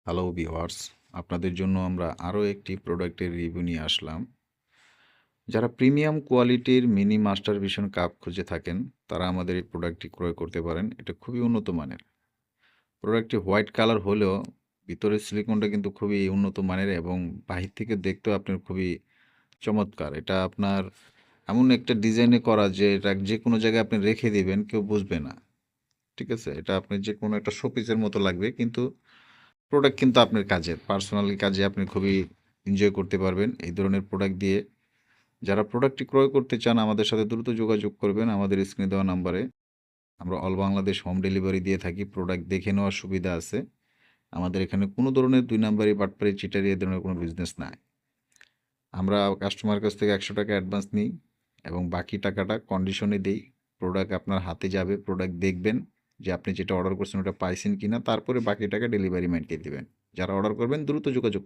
Hello viewers, আপনাদের জন্য আমরা আরও একটি প্রোডাক্টের রিভিউ নিয়ে আসলাম। যারা প্রিমিয়াম কোয়ালিটির মিনি মাস্টার ভিশন কাপ খুঁজে থাকেন, তারা আমাদের এই প্রোডাক্টটি ক্রয় করতে পারেন। এটা খুবই উন্নত মানের। প্রোডাক্টটি হোয়াইট কালার হলেও ভিতরের সিলিকনটা কিন্তু খুবই উন্নত মানের এবং বাহির থেকে দেখতেও আপনার খুবই চমৎকার। এটা আপনার এমন একটা ডিজাইনে করা যে এটা যেকোনো জায়গায় আপনি রেখে দিবেন, কেউ বুঝবে না। ঠিক আছে? এটা আপনি যেকোনো একটা শোপিসের মতো লাগবে, কিন্তু প্রোডাক্ট কিন্তু আপনার কাজের। পার্সোনালি কাজে আপনি খুবই এনজয় করতে পারবেন এই ধরনের প্রোডাক্ট দিয়ে। যারা প্রোডাক্টটি ক্রয় করতে চান আমাদের সাথে দ্রুত যোগাযোগ করবেন আমাদের স্ক্রিনে দেওয়া নাম্বারে। আমরা অল বাংলাদেশ হোম ডেলিভারি দিয়ে থাকি। প্রোডাক্ট দেখে নেওয়ার সুবিধা আছে। আমাদের এখানে কোনো ধরনের ২ নাম্বারি, বাটপারি, চিটারি এ ধরনের কোনো বিজনেস নাই। আমরা কাস্টমারের কাছ থেকে ৳১০০ অ্যাডভান্স নিই এবং বাকি টাকাটা কন্ডিশনে দেই। প্রোডাক্ট আপনার হাতে যাবে, প্রোডাক্ট দেখবেন যে আপনি যেটা অর্ডার করছেন ওটা পাইছেন কিনা, তারপরে বাকি টাকা ডেলিভারি ম্যানকে দিবেন। যারা অর্ডার করবেন দ্রুত যোগাযোগ